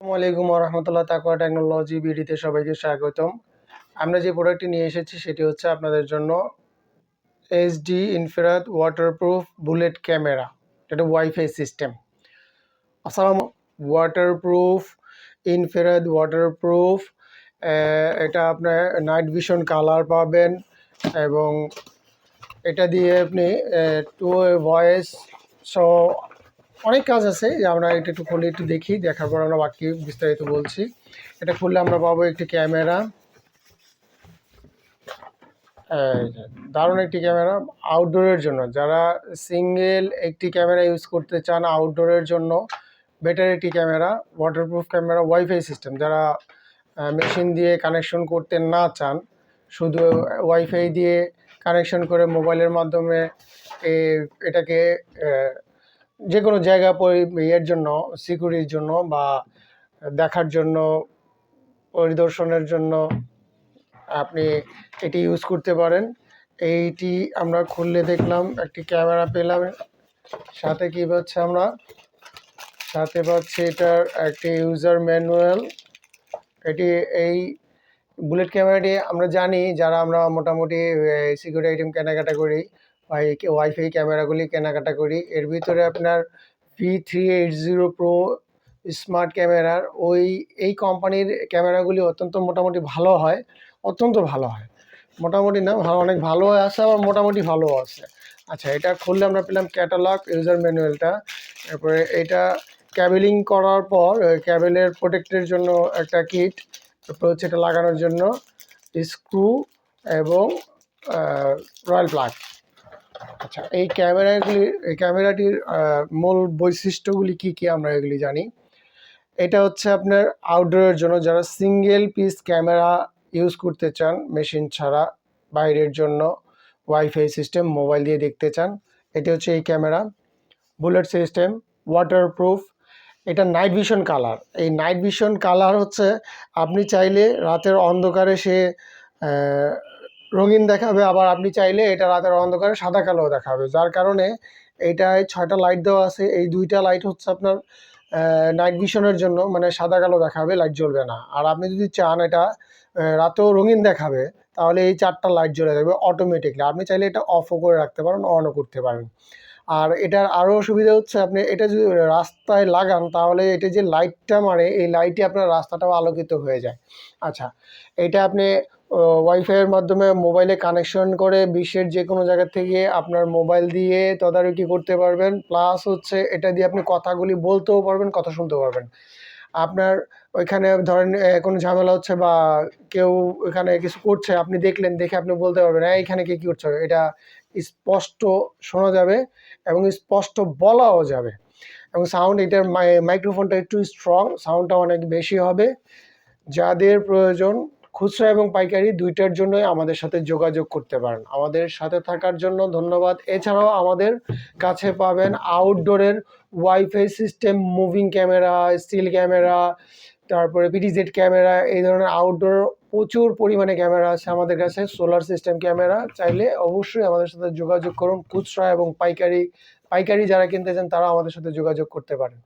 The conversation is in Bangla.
আসসালামু আলাইকুম রহমতুল্লাহ তাকওয়া টেকনোলজি বিডিতে সবাইকে স্বাগতম। আমরা যে প্রোডাক্টটি নিয়ে এসেছি সেটি হচ্ছে আপনাদের জন্য HD infrared waterproof bullet camera. এটা ওয়াইফাই সিস্টেম। আসসালামু ওয়াটারপ্রুফ ইনফ্রারেড ওয়াটারপ্রুফ, এটা আপনার নাইট ভিশন কালার পাবেন এবং এটা দিয়ে আপনি টু ভয়েস সো অনেক কাজ আছে। যে আমরা এটা একটু খুলে একটু দেখি, দেখার পর আমরা বাকি বিস্তারিত বলছি। এটা খুললে আমরা পাবো একটি ক্যামেরা, দারুণ একটি ক্যামেরা আউটডোরের জন্য। যারা সিঙ্গেল একটি ক্যামেরা ইউজ করতে চান আউটডোরের জন্য, বেটার একটি camera, waterproof camera, wifi system. যারা মেশিন দিয়ে কানেকশন করতে না চান, শুধু ওয়াইফাই দিয়ে কানেকশন করে মোবাইলের মাধ্যমে এটাকে যে কোনো জায়গা ইয়ের জন্য, সিকিউরিটির জন্য বা দেখার জন্য, পরিদর্শনের জন্য আপনি এটি ইউজ করতে পারেন। এইটি আমরা খুললে দেখলাম একটি ক্যামেরা পেলাম, সাথে কি পাচ্ছি আমরা, সাথে পাচ্ছি এটার একটি ইউজার ম্যানুয়াল। এটি এই বুলেট ক্যামেরাটি আমরা জানি, যারা আমরা মোটামুটি সিকিউরিটি আইটেম কেনাকাটা করি বা ওয়াইফাই ক্যামেরাগুলি কেনাকাটা করি, এর ভিতরে আপনার V380 Pro স্মার্ট ক্যামেরার এই কোম্পানির ক্যামেরাগুলি অত্যন্ত মোটামুটি ভালো হয়, অত্যন্ত ভালো হয়। মোটামুটি না, অনেক ভালো আছে, আবার মোটামুটি ভালো আছে। আচ্ছা, এটা খুললে আমরা পেলাম ক্যাটালগ, ইউজার ম্যানুয়ালটা। তারপরে এটা ক্যাবেলিং করার পর ক্যাবেলের প্রোটেক্টের জন্য একটা কিট, তারপর হচ্ছে এটা লাগানোর জন্য স্ক্রু এবং রয়্যাল প্লাগ। আচ্ছা, এই ক্যামেরাটির মূল বৈশিষ্ট্যগুলি কি কি আমরা এগুলি জানি। এটা হচ্ছে আপনার আউটডোরের জন্য, যারা সিঙ্গেল পিস ক্যামেরা ইউজ করতে চান মেশিন ছাড়া, বাইরের জন্য ওয়াইফাই সিস্টেম মোবাইল দিয়ে দেখতে চান, এটা হচ্ছে এই ক্যামেরা। Bullet system, waterproof. এটা নাইট ভিশন কালার। এই নাইট ভিশন কালার হচ্ছে আপনি চাইলে রাতের অন্ধকারে সে রঙিন দেখাবে, আবার আপনি চাইলে এটা রাতের অন্ধকারে সাদা কালো দেখাবে। যার কারণে এইটায় 6টা লাইট দেওয়া আছে। এই 2টা লাইট হচ্ছে আপনার নাইট ভিশনের জন্য, মানে সাদা কালো দেখাবে, লাইট জ্বলবে না। আর আপনি যদি চান এটা রাতেও রঙিন দেখাবে, তাহলে এই 4টা লাইট জ্বলে যাবে অটোমেটিকলি। আপনি চাইলে এটা অফও করে রাখতে পারেন, অনও করতে পারেন। আর এটার আরও সুবিধা হচ্ছে, আপনি এটা যদি রাস্তায় লাগান, তাহলে এটা যে লাইটটা মারে, এই লাইটে আপনার রাস্তাটাও আলোকিত হয়ে যায়। আচ্ছা, এটা আপনি ওয়াইফাইয়ের মাধ্যমে মোবাইলে কানেকশন করে বিশ্বের যে কোনো জায়গা থেকে আপনার মোবাইল দিয়ে তদারকি করতে পারবেন। প্লাস হচ্ছে এটা দিয়ে আপনি কথাগুলি বলতেও পারবেন, কথা শুনতেও পারবেন। আপনার ওইখানে ধরেন কোনো ঝামেলা হচ্ছে বা কেউ ওইখানে কিছু করছে, আপনি দেখলেন, দেখে আপনি বলতে পারবেন হ্যাঁ এখানে কি করছে, এটা স্পষ্ট শোনা যাবে এবং স্পষ্ট বলাও যাবে। এবং সাউন্ড, এটার মাইক্রোফোনটা একটু স্ট্রং, সাউন্ডটা অনেক বেশি হবে। যাদের প্রয়োজন খুচরা এবং পাইকারি দুইটার জন্যই আমাদের সাথে যোগাযোগ করতে পারেন। আমাদের সাথে থাকার জন্য ধন্যবাদ। এছাড়াও আমাদের কাছে পাবেন আউটডোরের wifi system, moving camera, still camera, তারপরে পিটিজেড ক্যামেরা, এই ধরনের আউটডোর প্রচুর পরিমাণে ক্যামেরা আছে আমাদের কাছে। সোলার সিস্টেম ক্যামেরা চাইলে অবশ্যই আমাদের সাথে যোগাযোগ করুন। খুচরা এবং পাইকারি যারা কিনতে চান তারা আমাদের সাথে যোগাযোগ করতে পারেন।